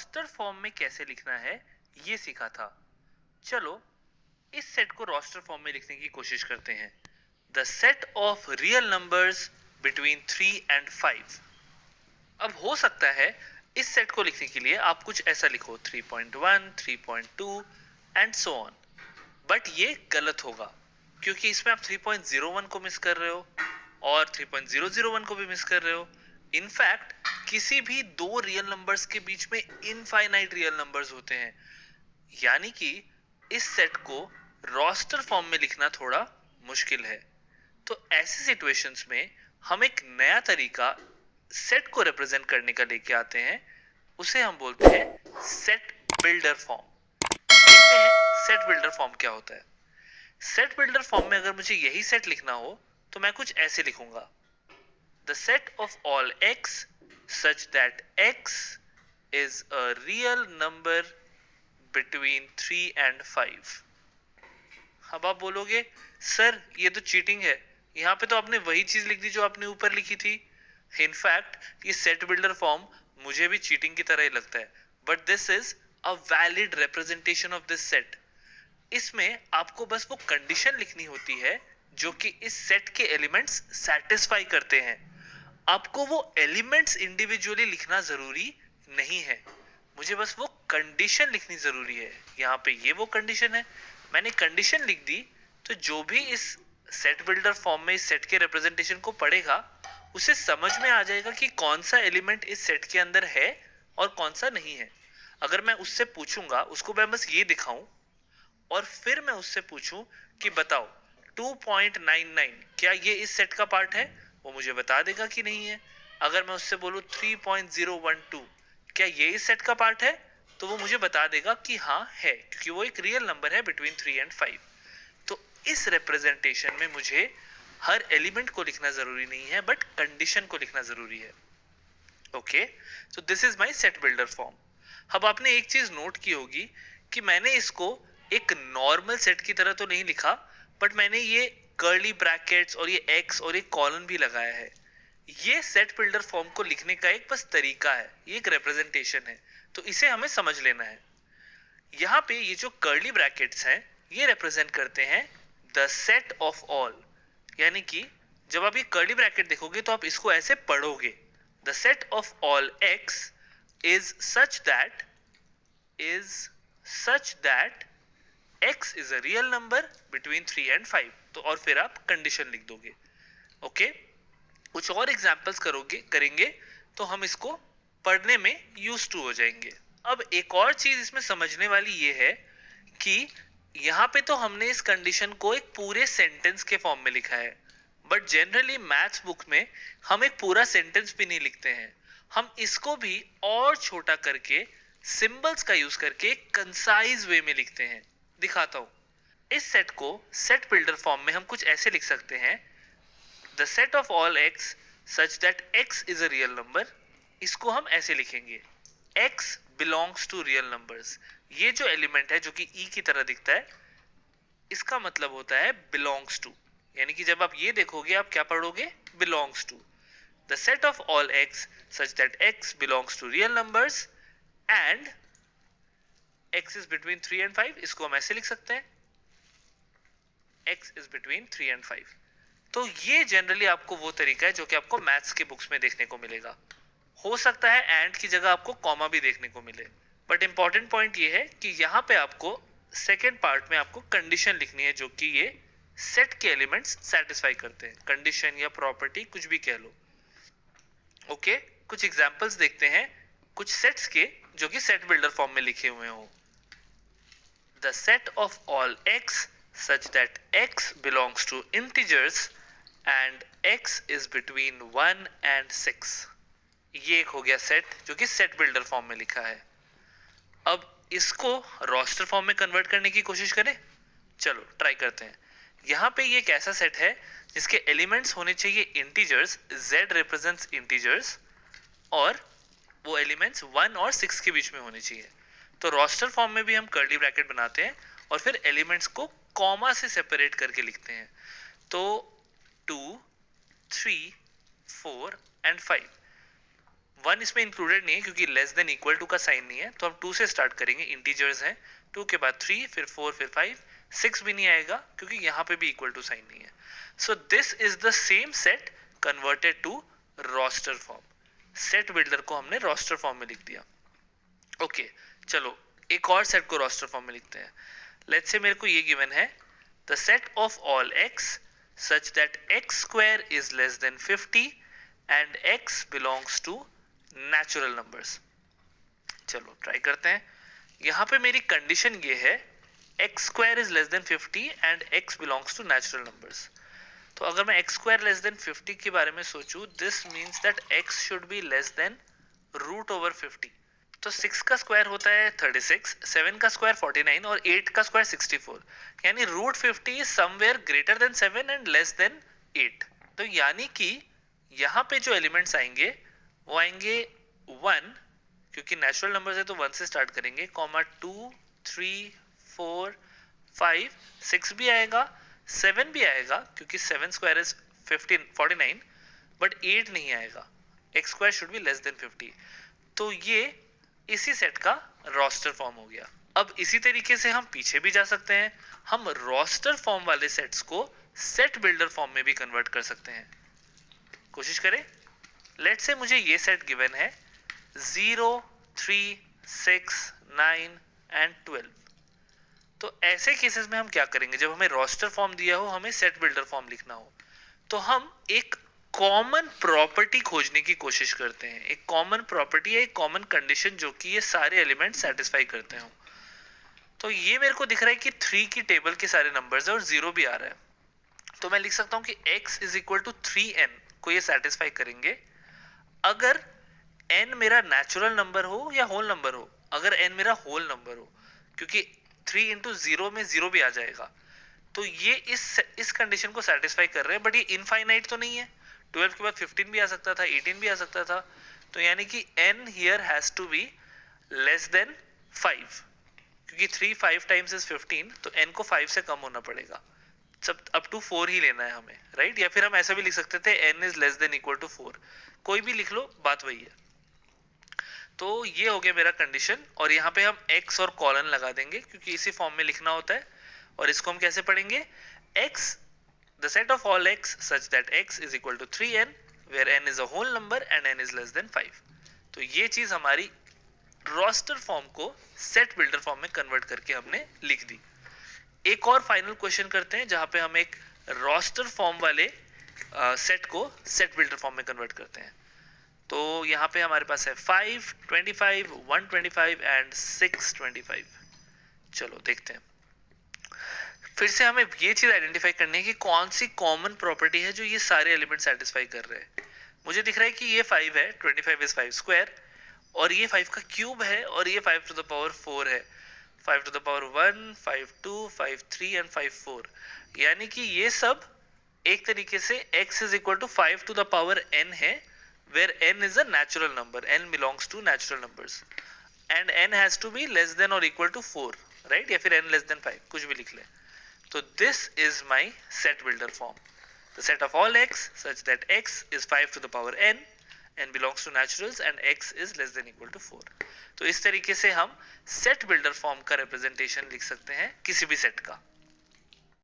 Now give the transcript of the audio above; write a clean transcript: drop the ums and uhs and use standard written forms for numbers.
Roster form में कैसे लिखना है ये सीखा था। चलो इस सेट को रोस्टर फॉर्म में लिखने की कोशिश करते हैं। The set of real numbers between 3 and 5। अब हो सकता है इस सेट को लिखने के लिए आप कुछ ऐसा लिखो 3.1, 3.2 एंड सो ऑन। बट ये गलत होगा क्योंकि इसमें आप 3.01 को मिस कर रहे हो और 3.001 को भी मिस कर रहे हो। इनफैक्ट किसी भी दो रियल नंबर्स के बीच में इनफाइनाइट रियल नंबर्स होते हैं, यानी कि इस सेट को रोस्टर फॉर्म में लिखना थोड़ा मुश्किल है। तो ऐसी सिचुएशंस में हम एक नया तरीका सेट को रिप्रेजेंट करने का लेके आते हैं। उसे हम बोलते हैं सेट बिल्डर फॉर्म। देखते हैं सेट बिल्डर फॉर्म क्या होता है। सेट बिल्डर फॉर्म में अगर मुझे यही सेट लिखना हो तो मैं कुछ ऐसे लिखूंगा, the set of all x such that x is a real number between 3 and 5। अब आप बोलोगे सर ये तो चीटिंग है, यहाँ पे तो आपने वही चीज लिख दी जो आपने ऊपर लिखी थी। इनफैक्ट ये सेट बिल्डर फॉर्म मुझे भी चीटिंग की तरह ही लगता है, but this is a valid representation of this set. इसमें आपको बस वो कंडीशन लिखनी होती है जो कि इस सेट के एलिमेंट्स सेटिस्फाई करते हैं। आपको वो एलिमेंट्स इंडिविजुअली लिखना जरूरी नहीं है, मुझे बस वो कंडीशन लिखनी जरूरी है। यहाँ पे ये वो कंडीशन है, मैंने कंडीशन लिख दी, तो जो भी इस सेट बिल्डर फॉर्म में इस सेट के रिप्रेजेंटेशन को पढ़ेगा उसे समझ में आ जाएगा कि कौन सा एलिमेंट इस सेट के अंदर है और कौन सा नहीं है। अगर मैं उससे पूछूंगा, उसको मैं बस ये दिखाऊं और फिर मैं उससे पूछूं कि बताओ 2.99 क्या ये इस सेट का पार्ट है, वो मुझे बता देगा कि नहीं है। अगर मैं उससे बोलूं 3.012 क्या ये इस सेट का पार्ट है, तो वो मुझे बता देगा कि हाँ है, क्योंकि वो एक रियल नंबर है बिटवीन 3 एंड 5। तो इस रिप्रेजेंटेशन में मुझे हर एलिमेंट को लिखना जरूरी नहीं है, बट कंडीशन को लिखना जरूरी है। Okay, so this is my set builder form. अब आपने एक चीज नोट की होगी कि मैंने इसको एक नॉर्मल सेट की तरह तो नहीं लिखा, बट मैंने ये कर्ली ब्रैकेट्स और ये एक्स और ये कॉलन भी लगाया है। ये सेट बिल्डर फॉर्म को लिखने का एक बस तरीका है, ये एक रिप्रेजेंटेशन है, तो इसे हमें समझ लेना है। यहाँ पे ये जो कर्ली ब्रैकेट्स हैं ये रिप्रेजेंट करते हैं द सेट ऑफ ऑल, यानी कि जब आप ये कर्ली ब्रैकेट देखोगे तो आप इसको ऐसे पढ़ोगे, the set of all x is such that x is a real number between 3 and 5। तो और फिर आप कंडीशन लिख दोगे। ओके, कुछ और एग्जांपल्स करेंगे तो हम इसको पढ़ने में यूज टू हो जाएंगे। अब एक और चीज इसमें समझने वाली ये है कि यहाँ पे तो हमने इस कंडीशन को एक पूरे सेंटेंस के फॉर्म में लिखा है, बट जनरली मैथ्स बुक में हम एक पूरा सेंटेंस भी नहीं लिखते हैं। हम इसको भी और छोटा करके सिंबल्स का यूज करके कंसाइज वे में लिखते हैं। दिखाता हूं। इस सेट को सेट बिल्डर फॉर्म में हम कुछ ऐसे लिख सकते हैं, the set of all x such that x is a real number. इसको हम ऐसे लिखेंगे, x belongs to real numbers. ये जो एलिमेंट है जो कि ई की तरह दिखता है, इसका मतलब होता है बिलोंग्स टू, यानी कि जब आप ये देखोगे आप क्या पढ़ोगे, belongs to. The set of all x such that x belongs to real numbers and x is between 3 and 5। इसको हम ऐसे लिख सकते हैं, x is between 3 and 5। तो ये जनरली आपको वो तरीका है जो कि आपको मैथ्स के बुक्स में देखने को मिलेगा। हो सकता है एंड की जगह आपको कॉमा भी देखने को मिले, बट इंपॉर्टेंट पॉइंट ये है कि यहाँ पे आपको सेकेंड पार्ट में आपको कंडीशन लिखनी है जो कि ये सेट के एलिमेंट्स सेटिस्फाई करते हैं। कंडीशन या प्रॉपर्टी कुछ भी कह लो। ओके, कुछ एग्जांपल्स देखते हैं कुछ सेट्स के जो कि सेट बिल्डर फॉर्म में लिखे हुए हो। The set of all x such that x belongs to integers and x is between 1 and 6। ये एक हो गया सेट जो कि सेट बिल्डर फॉर्म में लिखा है। अब इसको रोस्टर फॉर्म में कन्वर्ट करने की कोशिश करें, चलो ट्राई करते हैं। यहाँ पे ये एक ऐसा सेट है जिसके एलिमेंट्स होने चाहिए इंटीजर्स, z रिप्रेजेंट्स इंटीजर्स, और वो एलिमेंट्स 1 और 6 के बीच में होने चाहिए। तो रोस्टर फॉर्म में भी हम कर्ली ब्रैकेट बनाते हैं और फिर एलिमेंट्स को कॉमा से सेपरेट करके लिखते हैं। तो 2, 3, 4 एंड 5। 1 इसमें इंक्लूडेड नहीं है क्योंकि लेस देन इक्वल टू का साइन नहीं है, तो हम 2 से स्टार्ट करेंगे, इंटीजर्स हैं। 2 के बाद 3, फिर 4, फिर 5, 6 भी नहीं आएगा क्योंकि यहाँ पे भी इक्वल टू साइन नहीं है। So this is the same set converted to roster form. Set builder को हमने रोस्टर फॉर्म में लिख दिया। ओके, चलो एक और सेट को रोस्टर फॉर्म में लिखते हैं। लेट्स से मेरे को ये गिवन है, the set of all x such that x square is less than 50 and x belongs to natural numbers। चलो ट्राई करते हैं। यहाँ पे मेरी कंडीशन ये है, x square is less than 50 and x belongs to natural numbers। तो अगर मैं x square less than 50 के बारे में सोचूं, this means that x should be less than root over 50। तो 6 का स्क्वायर होता है 36, 7 का स्क्वायर 49 और 8 का स्क्वायर 64, यानी root 50 is somewhere greater than 7 and less than 8। तो यानी कि यहाँ पे जो एलिमेंट्स आएंगे वो आएंगे 1, क्योंकि नेचुरल नंबर्स है तो 1 से स्टार्ट करेंगे, कॉमा 2, 3, 4, 5, 6 भी आएगा, 7 भी आएगा क्योंकि 7 स्क्वायर इज 49, बट 8 नहीं आएगा, x square should be less than 50। तो ये इसी सेट का रोस्टर फॉर्म हो गया। अब इसी तरीके से हम पीछे भी जा सकते हैं, हम रोस्टर फॉर्म वाले सेट्स को सेट बिल्डर फॉर्म में भी कन्वर्ट कर सकते हैं। कोशिश करें। लेट्स से मुझे ये सेट गिवन है 0, 3, 6, 9 एंड 12। तो ऐसे केसेस में हम क्या करेंगे, जब हमें रोस्टर फॉर्म दिया हो, हमें सेट बिल्डर फॉर्म लिखना हो, तो हम एक कॉमन प्रॉपर्टी खोजने की कोशिश करते हैं, एक कॉमन प्रॉपर्टी है, एक कॉमन कंडीशन जो कि ये सारे एलिमेंट सेटिस्फाई करते हो। तो ये मेरे को दिख रहा है कि 3 की टेबल के सारे नंबर्स है और 0 भी आ रहा है, तो मैं लिख सकता हूं कि x is equal to 3n को ये सेटिस्फाई करेंगे अगर n मेरा नेचुरल नंबर हो या होल नंबर हो। अगर n मेरा होल नंबर हो, क्योंकि 3 इंटू 0 में 0 भी आ जाएगा, तो ये इस कंडीशन को सेटिस्फाई कर रहे हैं, बट ये इनफाइनाइट तो नहीं है। 12 के बाद 15 भी आ सकता था, 18 भी आ सकता था, तो यानी कि n here has to be less than 5, क्योंकि 3 5 टाइम्स इज 15, तो n को 5 से कम होना पड़ेगा, सब अप टू 4 ही लेना है हमें, राइट। या फिर हम ऐसा भी लिख सकते थे n is less than equal to 4, कोई भी लिख लो, बात वही है। तो ये हो गया मेरा कंडीशन, और यहाँ पे हम x और कॉलन लगा देंगे क्योंकि इसी फॉर्म में लिखना होता है। और इसको हम कैसे पढ़ेंगे, x the set of all x such that x is equal to 3n where n is a whole number and n is less than 5। तो ये चीज हमारी रोस्टर फॉर्म को सेट बिल्डर फॉर्म में कन्वर्ट करके हमने लिख दी। एक और फाइनल क्वेश्चन करते हैं जहां पे हम एक रोस्टर फॉर्म वाले सेट को सेट बिल्डर फॉर्म में कन्वर्ट करते हैं। तो यहाँ पे हमारे पास है 5, 25, 125 एंड 625। चलो देखते हैं। फिर से हमें ये चीज आइडेंटिफाई करनी है कि कौन सी कॉमन प्रॉपर्टी है जो ये सारे एलिमेंट सेटिस्फाई कर रहे हैं। मुझे दिख रहा है कि ये 5 है, 25 इज 5 स्क्वायर, और ये 5 का क्यूब है, और ये 5 टू द पावर 4 है, 5 टू द पावर 1, 5 2, 5 3 एंड 5 4। यानी कि ये सब एक तरीके से x is equal to 5 to the power n है, where n is a natural number, n belongs to natural numbers and n has to be less than or equal to 4, right? या फिर n less than 5, कुछ भी लिख ले। So this is my set builder form. The set of all x such that x is 5 to the power n belongs to naturals and x is less than equal to 4. तो इस तरीके से हम set builder form का representation लिख सकते हैं किसी भी set का।